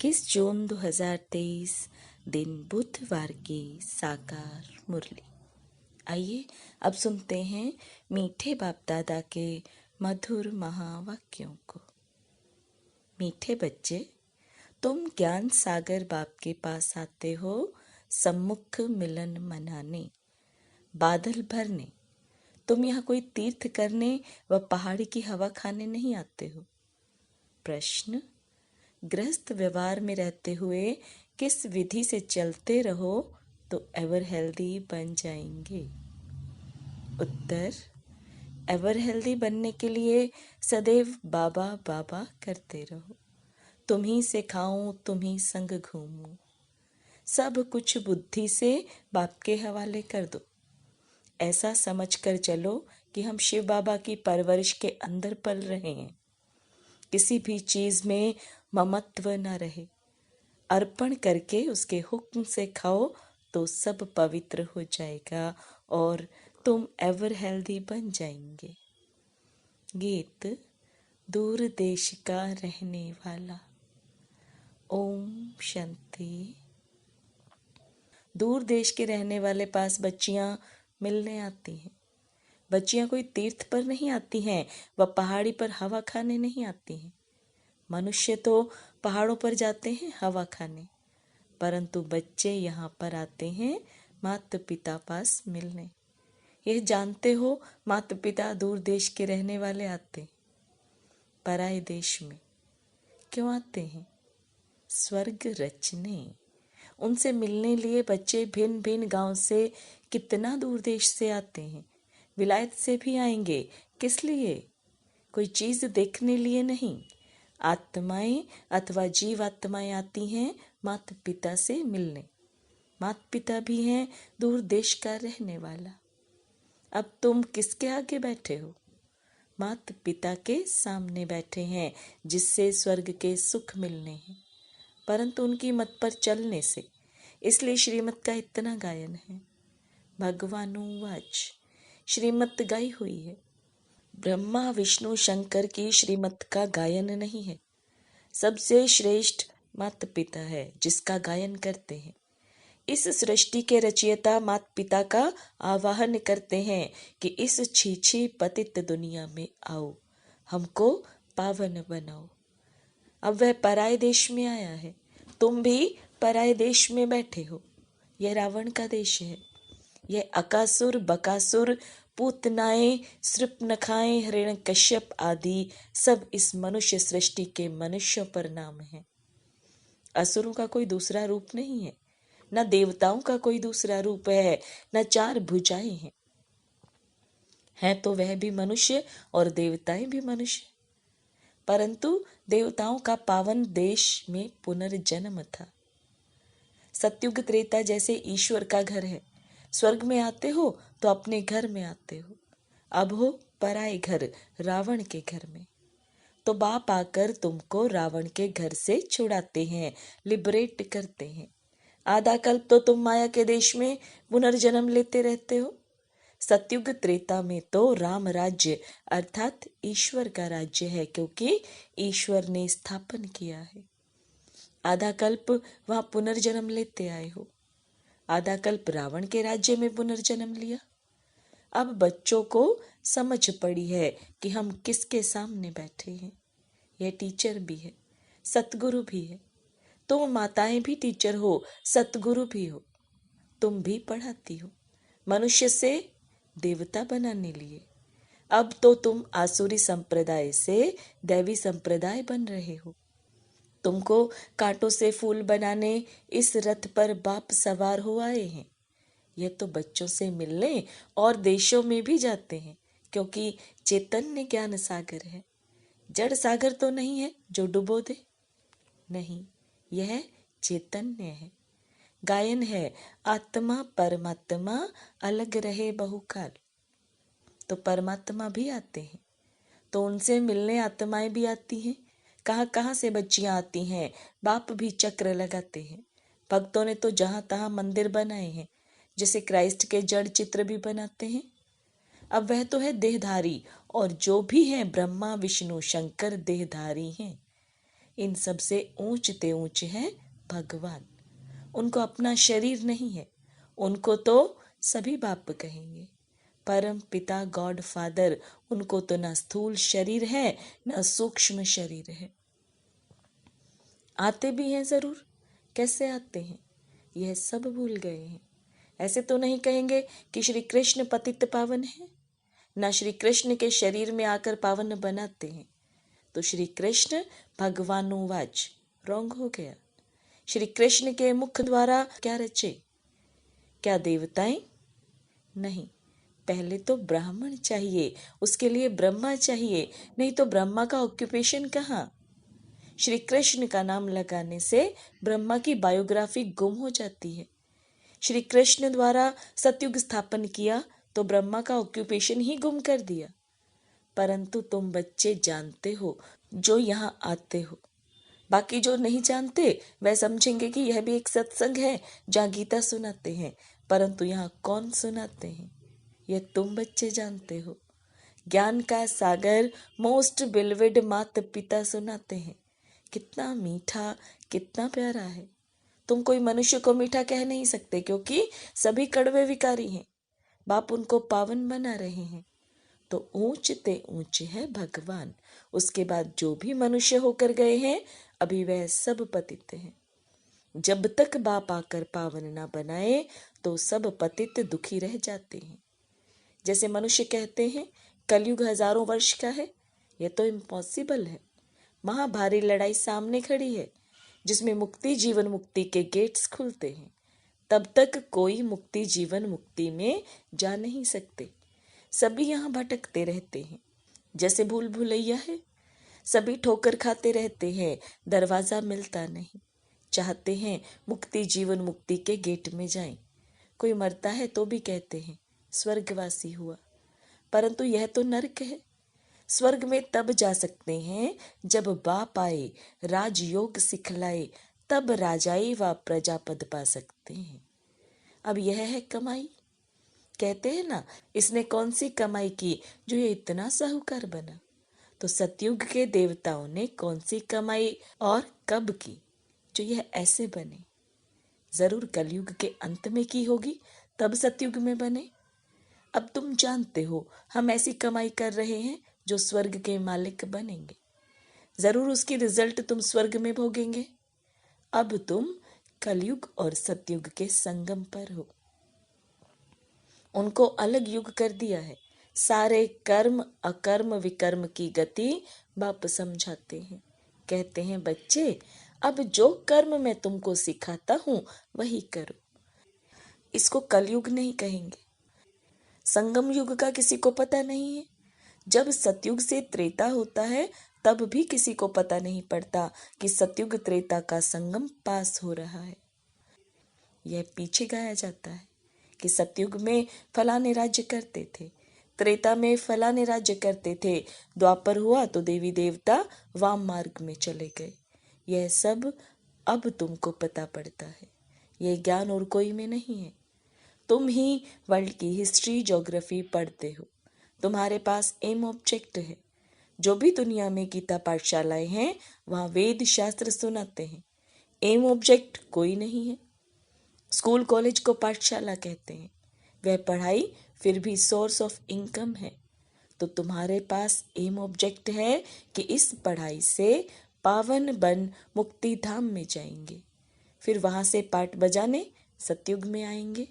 21 जून 2023 दिन बुधवार की साकार मुरली। आइए अब सुनते हैं मीठे बाप दादा के मधुर महावाक्यों को। मीठे बच्चे, तुम ज्ञान सागर बाप के पास आते हो सम्मुख मिलन मनाने, बादल भरने। तुम यहाँ कोई तीर्थ करने व पहाड़ी की हवा खाने नहीं आते हो। प्रश्न: गृहस्थ व्यवहार में रहते हुए किस विधि से चलते रहो तो एवर हेल्दी बन जाएंगे? उत्तर: एवर हेल्दी बनने के लिए सदैव बाबा बाबा करते रहो। तुम ही से खाऊं, तुम ही संग घूमूं। सब कुछ बुद्धि से बाप के हवाले कर दो। ऐसा समझकर चलो कि हम शिव बाबा की परवरिश के अंदर पल रहे हैं। किसी भी चीज में ममत्व न रहे। अर्पण करके उसके हुक्म से खाओ तो सब पवित्र हो जाएगा और तुम एवर हेल्दी बन जाएंगे। गीत: दूर देश का रहने वाला। ओम शांति। दूर देश के रहने वाले पास बच्चियां मिलने आती हैं। बच्चियां कोई तीर्थ पर नहीं आती हैं, वह पहाड़ी पर हवा खाने नहीं आती हैं। मनुष्य तो पहाड़ों पर जाते हैं हवा खाने, परंतु बच्चे यहाँ पर आते हैं माता पिता पास मिलने। यह जानते हो, माता पिता दूर देश के रहने वाले आते हैं। पराए देश में क्यों आते हैं? स्वर्ग रचने। उनसे मिलने लिए बच्चे भिन्न भिन्न गांव से, कितना दूर देश से आते हैं। विलायत से भी आएंगे। किस लिए? कोई चीज देखने लिए नहीं। आत्माएं अथवा जीव आत्माएं आती हैं माता पिता से मिलने। माता पिता भी हैं दूर देश का रहने वाला। अब तुम किसके आगे बैठे हो? माता पिता के सामने बैठे हैं, जिससे स्वर्ग के सुख मिलने हैं, परंतु उनकी मत पर चलने से। इसलिए श्रीमत का इतना गायन है। भगवानुवाच, श्रीमत गाई हुई है। ब्रह्मा विष्णु शंकर की श्रीमत का गायन नहीं है। सबसे श्रेष्ठ माता पिता है जिसका गायन करते हैं। इस सृष्टि के रचयिता माता पिता का आवाहन करते हैं कि इस छीछी पतित दुनिया में आओ, हमको पावन बनाओ। अब वह पराये देश में आया है। तुम भी पराये देश में बैठे हो। यह रावण का देश है। यह अकासुर, बकासुर, पूतनाएं, सृपनखाएं, हिरण्यकश्यप आदि सब इस मनुष्य सृष्टि के मनुष्यों पर नाम है। असुरों का कोई दूसरा रूप नहीं है, न देवताओं का कोई दूसरा रूप है, न चार भुजाएं हैं। है तो वह भी मनुष्य और देवताएं भी मनुष्य, परंतु देवताओं का पावन देश में पुनर्जन्म था। सतयुग त्रेता जैसे ईश्वर का घर है। स्वर्ग में आते हो तो अपने घर में आते हो। अब हो पराए घर, रावण के घर में। तो बाप आकर तुमको रावण के घर से छुड़ाते हैं, लिबरेट करते हैं। आधा कल्प तो तुम माया के देश में पुनर्जन्म लेते रहते हो। सतयुग त्रेता में तो राम राज्य अर्थात ईश्वर का राज्य है, क्योंकि ईश्वर ने स्थापन किया है। आधा कल्प वहां पुनर्जन्म लेते आए हो। आधा कल्प रावण के राज्य में पुनर्जन्म लिया। अब बच्चों को समझ पड़ी है कि हम किसके सामने बैठे हैं। यह टीचर भी है, सतगुरु भी है। तुम माताएं भी टीचर हो, सतगुरु भी हो। तुम भी पढ़ाती हो, मनुष्य से देवता बनाने लिए। अब तो तुम आसुरी संप्रदाय से दैवी संप्रदाय बन रहे हो। तुमको कांटों से फूल बनाने इस रथ पर बाप सवार हो आए हैं। यह तो बच्चों से मिलने और देशों में भी जाते हैं, क्योंकि चैतन्य ज्ञान सागर है। जड़ सागर तो नहीं है जो डुबो दे। नहीं, यह चैतन्य है। गायन है, आत्मा परमात्मा अलग रहे बहुकाल। तो परमात्मा भी आते हैं, तो उनसे मिलने आत्माएं भी आती हैं। कहाँ कहाँ से बच्चियां आती हैं। बाप भी चक्र लगाते हैं। भक्तों ने तो जहां तहां मंदिर बनाए हैं, जैसे क्राइस्ट के जड़ चित्र भी बनाते हैं। अब वह तो है देहधारी, और जो भी है ब्रह्मा विष्णु शंकर देहधारी हैं। इन सब से ऊंचते ऊंचे हैं भगवान। उनको अपना शरीर नहीं है, उनको तो सभी बाप कहेंगे। परम पिता गॉड फादर, उनको तो न स्थूल शरीर है न सूक्ष्म शरीर है। आते भी हैं जरूर, कैसे आते हैं यह सब भूल गए हैं। ऐसे तो नहीं कहेंगे कि श्री कृष्ण पतित पावन है, न श्री कृष्ण के शरीर में आकर पावन बनाते हैं। तो श्री कृष्ण भगवानुवाच, रॉन्ग हो गया। श्री कृष्ण के मुख द्वारा क्या रचे? क्या देवताएं? नहीं, पहले तो ब्राह्मण चाहिए, उसके लिए ब्रह्मा चाहिए, नहीं तो ब्रह्मा का ऑक्यूपेशन कहाँ? श्री कृष्ण का नाम लगाने से ब्रह्मा की बायोग्राफी गुम हो जाती है। श्री कृष्ण द्वारा सतयुग स्थापन किया तो ब्रह्मा का ऑक्यूपेशन ही गुम कर दिया। परंतु तुम बच्चे जानते हो जो यहाँ आते हो, बाकी जो नहीं जानते वह समझेंगे कि यह भी एक सत्संग है जहाँ गीता सुनाते हैं, परंतु यहाँ कौन सुनाते हैं यह तुम बच्चे जानते हो। ज्ञान का सागर मोस्ट बिलवेड माता पिता सुनाते हैं। कितना मीठा, कितना प्यारा है। तुम कोई मनुष्य को मीठा कह नहीं सकते क्योंकि सभी कड़वे विकारी हैं। बाप उनको पावन बना रहे हैं। तो ऊंचते ऊंचे है भगवान। उसके बाद जो भी मनुष्य होकर गए हैं अभी वह सब पतित हैं। जब तक बाप आकर पावन ना बनाए तो सब पतित दुखी रह जाते हैं। जैसे मनुष्य कहते हैं कलयुग हजारों वर्ष का है, यह तो इम्पॉसिबल है। महाभारी लड़ाई सामने खड़ी है जिसमें मुक्ति जीवन मुक्ति के गेट्स खुलते हैं। तब तक कोई मुक्ति जीवन मुक्ति में जा नहीं सकते। सभी यहाँ भटकते रहते हैं जैसे भूल भुलैया है। सभी ठोकर खाते रहते हैं, दरवाजा मिलता नहीं। चाहते हैं मुक्ति जीवन मुक्ति के गेट में जाएं। कोई मरता है तो भी कहते हैं स्वर्गवासी हुआ, परंतु यह तो नरक है। स्वर्ग में तब जा सकते हैं जब बाप आए, राजयोग सिखलाए, तब राजाई व प्रजापद पा सकते हैं। अब यह है कमाई। कहते हैं ना, इसने कौन सी कमाई की जो ये इतना साहूकार बना। तो सतयुग के देवताओं ने कौन सी कमाई और कब की जो यह ऐसे बने। जरूर कलयुग के अंत में की होगी, तब सतयुग में बने। अब तुम जानते हो हम ऐसी कमाई कर रहे हैं जो स्वर्ग के मालिक बनेंगे। जरूर उसकी रिजल्ट तुम स्वर्ग में भोगेंगे। अब तुम कलयुग और सतयुग के संगम पर हो। उनको अलग युग कर दिया है। सारे कर्म अकर्म विकर्म की गति बाप समझाते हैं। कहते हैं बच्चे, अब जो कर्म मैं तुमको सिखाता हूं वही करो। इसको कलयुग नहीं कहेंगे। संगम युग का किसी को पता नहीं है। जब सतयुग से त्रेता होता है तब भी किसी को पता नहीं पड़ता कि सतयुग त्रेता का संगम पास हो रहा है। यह पीछे गाया जाता है कि सतयुग में फलाने राज्य करते थे, त्रेता में फलाने राज्य करते थे, द्वापर हुआ तो देवी देवता वाम मार्ग में चले गए। यह सब अब तुमको पता पड़ता है। यह ज्ञान और कोई में नहीं है। तुम ही वर्ल्ड की हिस्ट्री ज्योग्राफी पढ़ते हो। तुम्हारे पास एम ऑब्जेक्ट है। जो भी दुनिया में गीता पाठशालाएं हैं वहाँ वेद शास्त्र सुनाते हैं। एम ऑब्जेक्ट कोई नहीं है। स्कूल कॉलेज को पाठशाला कहते हैं। वह पढ़ाई फिर भी सोर्स ऑफ इनकम है। तो तुम्हारे पास एम ऑब्जेक्ट है कि इस पढ़ाई से पावन बन मुक्ति धाम में जाएंगे, फिर वहां से पाठ बजाने सतयुग में आएंगे।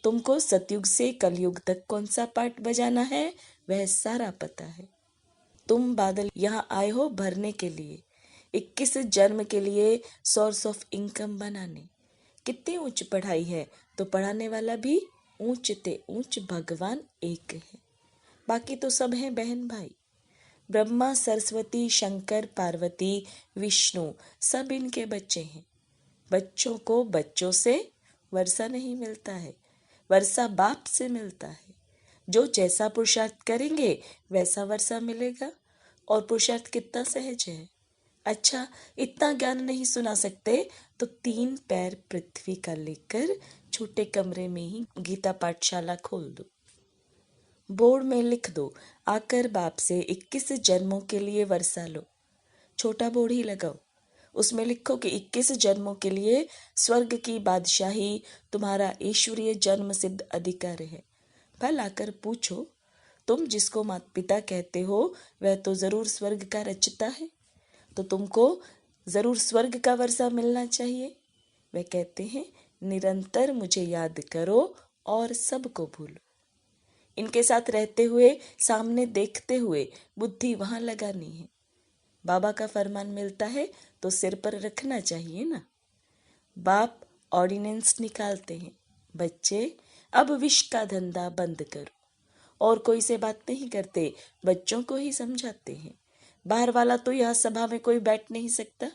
तुमको सतयुग से कलयुग तक कौन सा पाठ बजाना है वह सारा पता है। तुम बादल यहाँ आए हो भरने के लिए, 21 जन्म के लिए सोर्स ऑफ इनकम बनाने। कितनी ऊंच पढ़ाई है तो पढ़ाने वाला भी ऊंचते ऊंच भगवान एक है। बाकी तो सब हैं बहन भाई। ब्रह्मा सरस्वती शंकर पार्वती विष्णु सब इनके बच्चे हैं। बच्चों को बच्चों से वर्षा नहीं मिलता है, वर्षा बाप से मिलता है। जो जैसा पुरुषार्थ करेंगे वैसा वर्षा मिलेगा। और पुरुषार्थ कितना सहज है। अच्छा, इतना ज्ञान नहीं सुना सकते तो 3 पैर पृथ्वी का लेकर छोटे कमरे में ही गीता पाठशाला खोल दो। बोर्ड में लिख दो, आकर बाप से 21 जन्मों के लिए वर्षा लो। छोटा बोर्ड ही लगाओ, उसमें लिखो कि 21 जन्मों के लिए स्वर्ग की बादशाही तुम्हारा ईश्वरीय जन्म सिद्ध अधिकार है। फल आकर पूछो, तुम जिसको माता पिता कहते हो वह तो जरूर स्वर्ग का रचता है, तो तुमको जरूर स्वर्ग का वर्षा मिलना चाहिए। वह कहते हैं, निरंतर मुझे याद करो और सबको भूलो। इनके साथ रहते हुए, सामने देखते हुए बुद्धि वहां लगानी है। बाबा का फरमान मिलता है तो सिर पर रखना चाहिए ना। बाप ऑर्डिनेंस निकालते हैं, बच्चे अब विष का धंधा बंद करो। और कोई से बात नहीं करते, बच्चों को ही समझाते हैं। बाहर वाला तो यह सभा में कोई बैठ नहीं सकता।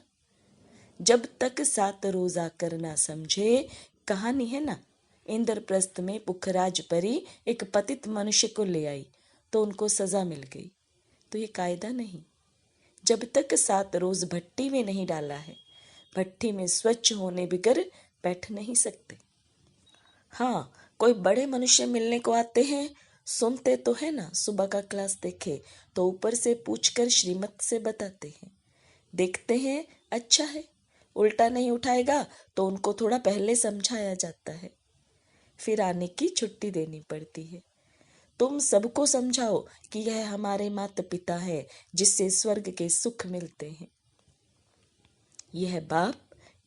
जब तक 7 रोजा करना समझे, कहानी है ना, इंद्रप्रस्थ में पुखराज परी एक पतित मनुष्य को ले आई तो उनको सजा मिल गई। तो ये कायदा नहीं। जब तक 7 रोज भट्टी में नहीं डाला है, भट्टी में स्वच्छ होने बगैर बैठ नहीं सकते। हाँ, कोई बड़े मनुष्य मिलने को आते हैं, सुनते तो है ना, सुबह का क्लास देखे तो ऊपर से पूछकर श्रीमत से बताते हैं। देखते हैं अच्छा है, उल्टा नहीं उठाएगा तो उनको थोड़ा पहले समझाया जाता है, फिर आने की छुट्टी देनी पड़ती है। तुम सबको समझाओ कि यह हमारे माता पिता है जिससे स्वर्ग के सुख मिलते हैं। यह बाप,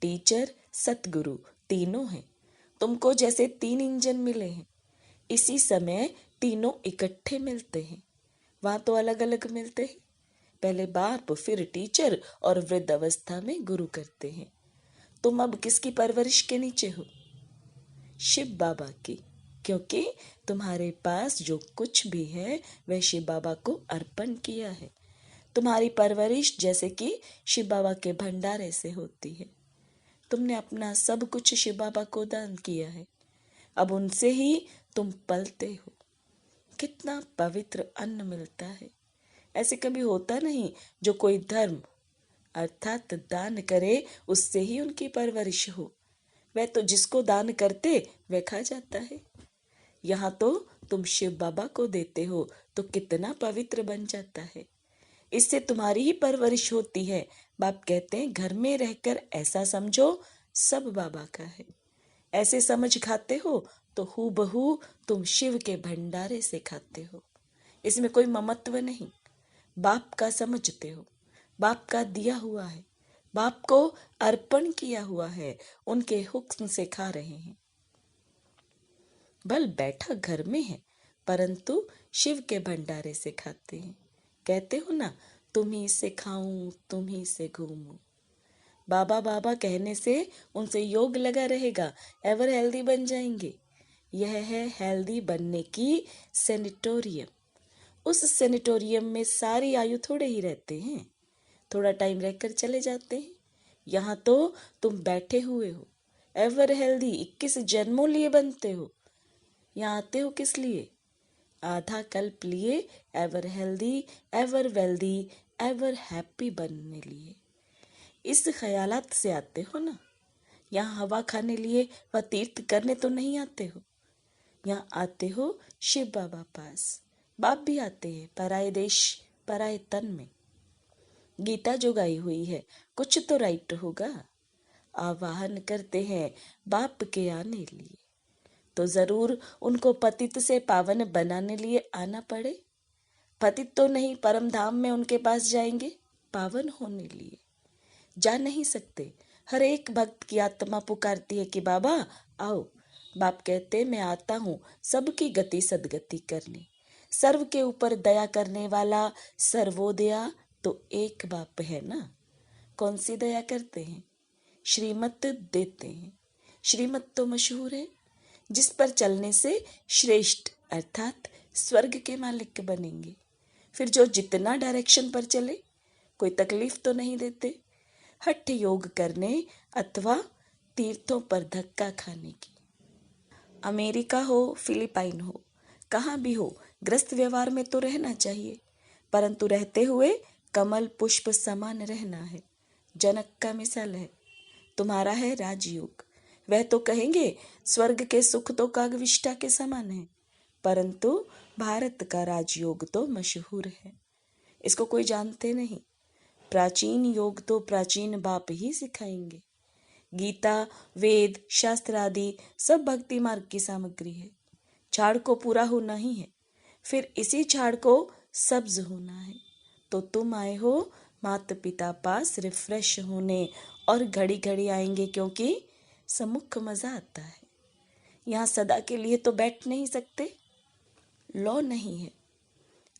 टीचर, सतगुरु तीनों हैं। तुमको जैसे 3 इंजन मिले हैं, इसी समय तीनों इकट्ठे मिलते हैं। वहां तो अलग अलग मिलते हैं। पहले बाप, फिर टीचर और वृद्ध अवस्था में गुरु करते हैं। तुम अब किसकी परवरिश के नीचे हो? शिव बाबा की, क्योंकि तुम्हारे पास जो कुछ भी है वह शिव बाबा को अर्पण किया है। तुम्हारी परवरिश जैसे कि शिव बाबा के भंडारे से होती है। तुमने अपना सब कुछ शिव बाबा को दान किया है, अब उनसे ही तुम पलते हो। कितना पवित्र अन्न मिलता है। ऐसे कभी होता नहीं जो कोई धर्म अर्थात दान करे उससे ही उनकी परवरिश हो। वह तो जिसको दान करते वह खा जाता है। यहाँ तो तुम शिव बाबा को देते हो तो कितना पवित्र बन जाता है। इससे तुम्हारी ही परवरिश होती है। बाप कहते हैं, घर में रहकर ऐसा समझो सब बाबा का है। ऐसे समझ खाते हो तो हूबहू तुम शिव के भंडारे से खाते हो। इसमें कोई ममत्व नहीं। बाप का समझते हो, बाप का दिया हुआ है, बाप को अर्पण किया हुआ है, उनके हुक्म से खा रहे हैं। बल बैठा घर में है परंतु शिव के भंडारे से खाते हैं। कहते हो ना, तुम ही से खाऊं, तुम ही से घूमूं। बाबा बाबा कहने से उनसे योग लगा रहेगा, एवर हेल्दी बन जाएंगे। यह है हेल्दी बनने की सेनेटोरियम। उस सेनेटोरियम में सारी आयु थोड़े ही रहते हैं, थोड़ा टाइम रहकर चले जाते हैं। यहाँ तो तुम बैठे हुए हो, एवर हेल्दी 21 जन्मों लिए बनते हो। यहाँ आते हो किस लिए? आधा कल्प लिए ever healthy, ever wealthy, ever happy बनने लिए। इस ख्यालात से आते हो ना। यहाँ हवा खाने लिए व तीर्थ करने तो नहीं आते हो। यहाँ आते हो शिव बाबा पास। बाप भी आते हैं पराए देश पराए तन में। गीता जो गाई हुई है कुछ तो राइट होगा। आवाहन करते हैं बाप के आने लिए, तो जरूर उनको पतित से पावन बनाने लिए आना पड़े। पतित तो नहीं, परम धाम में उनके पास जाएंगे पावन होने लिए। जा नहीं सकते। हर एक भक्त की आत्मा पुकारती है कि बाबा आओ। बाप कहते मैं आता हूँ सबकी गति सदगति करने। सर्व के ऊपर दया करने वाला सर्वोदया तो एक बाप है ना। कौन सी दया करते हैं? श्रीमत देते हैं। श्रीमत तो मशहूर है, जिस पर चलने से श्रेष्ठ अर्थात स्वर्ग के मालिक बनेंगे। फिर जो जितना डायरेक्शन पर चले, कोई तकलीफ तो नहीं देते। हठ योग करने अथवा तीर्थों पर धक्का खाने की। अमेरिका हो, फिलीपाइन हो, कहाँ भी हो, ग्रस्त व्यवहार में तो रहना चाहिए, परंतु रहते हुए कमल पुष्प समान रहना है। जनक का मिसाल है, तुम्हारा है राजयोग। वह तो कहेंगे स्वर्ग के सुख तो कागविष्ठा के समान है, परंतु भारत का राजयोग तो मशहूर है, इसको कोई जानते नहीं। प्राचीन योग तो प्राचीन बाप ही सिखाएंगे। गीता, वेद, शास्त्र आदि सब भक्ति मार्ग की सामग्री है। झाड़ को पूरा होना ही है, फिर इसी झाड़ को सब्ज होना है। तो तुम आए हो माता पिता पास रिफ्रेश होने, और घड़ी घड़ी आएंगे क्योंकि सम्मुख मजा आता है। यहाँ सदा के लिए तो बैठ नहीं सकते, लॉ नहीं है।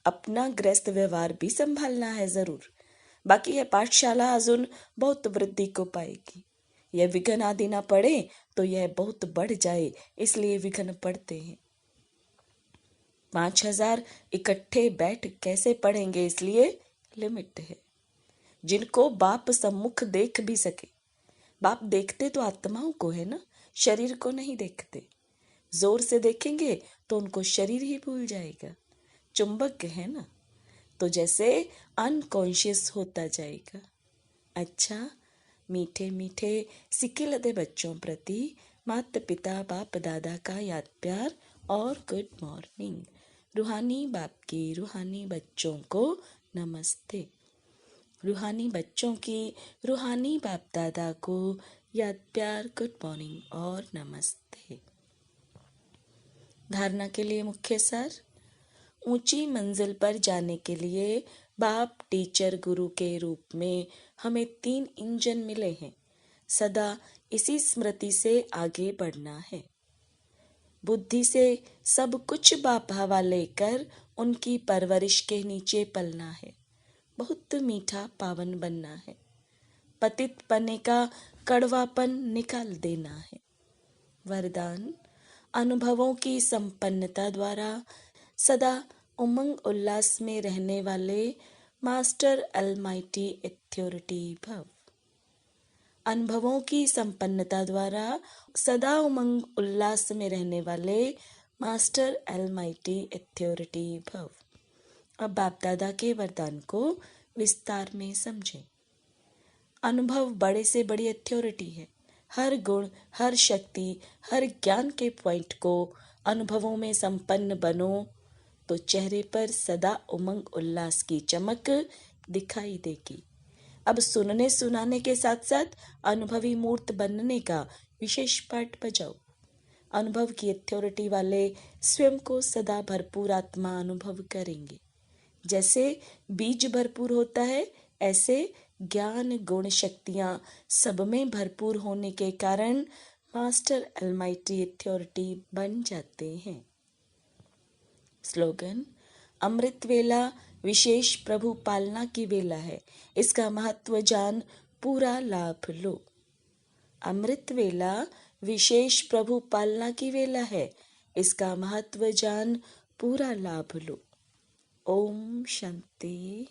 अपना गृहस्थ व्यवहार भी संभालना है जरूर। बाकी है पाठशाला अजून बहुत वृद्धि को पाएगी। यह विघ्न आदि ना पड़े तो यह बहुत बढ़ जाए, इसलिए विघ्न पड़ते हैं। 5,000 इकट्ठे बैठ कैसे पढ़ेंगे, इसलिए लिमिट है। जिनको बाप सम्मुख देख भी सके, बाप देखते तो आत्माओं को है ना, शरीर को नहीं देखते। जोर से देखेंगे तो उनको शरीर ही भूल जाएगा। चुंबक है ना, तो जैसे अनकॉन्शियस होता जाएगा। अच्छा, मीठे मीठे सिकिलदे बच्चों प्रति माता पिता बाप दादा का याद प्यार और गुड मॉर्निंग। रूहानी बाप की रूहानी बच्चों को नमस्ते। रूहानी बच्चों की रूहानी बाप दादा को याद प्यार, गुड मॉर्निंग और नमस्ते। धारणा के लिए मुख्य सार। ऊंची मंजिल पर जाने के लिए बाप, टीचर, गुरु के रूप में हमें 3 इंजन मिले हैं। सदा इसी स्मृति से आगे बढ़ना है। बुद्धि से सब कुछ बाप हवाले कर उनकी परवरिश के नीचे पलना है। बहुत मीठा पावन बनना है। पतित पने का कड़वापन निकाल देना है। वरदान, अनुभवों की संपन्नता द्वारा सदा उमंग उल्लास में रहने वाले मास्टर अलमाइटी अथॉरिटी भव। अनुभवों की संपन्नता द्वारा सदा उमंग उल्लास में रहने वाले मास्टर अलमाइटी अथॉरिटी भव। अब बाप दादा के वरदान को विस्तार में समझें। अनुभव बड़े से बड़ी अथॉरिटी है। हर गुण, हर शक्ति, हर ज्ञान के पॉइंट को अनुभवों में संपन्न बनो तो चेहरे पर सदा उमंग उल्लास की चमक दिखाई देगी। अब सुनने सुनाने के साथ साथ अनुभवी मूर्त बनने का विशेष पाठ बजाओ। अनुभव की अथॉरिटी वाले स्वयं को सदा भरपूर आत्मा अनुभव करेंगे। जैसे बीज भरपूर होता है, ऐसे ज्ञान, गुण, शक्तियां सब में भरपूर होने के कारण मास्टर अलमाइटी अथॉरिटी बन जाते हैं। स्लोगन, अमृत वेला विशेष प्रभु पालना की वेला है, इसका महत्व जान पूरा लाभ लो। अमृत वेला विशेष प्रभु पालना की वेला है, इसका महत्व जान पूरा लाभ लो। ओम शांति।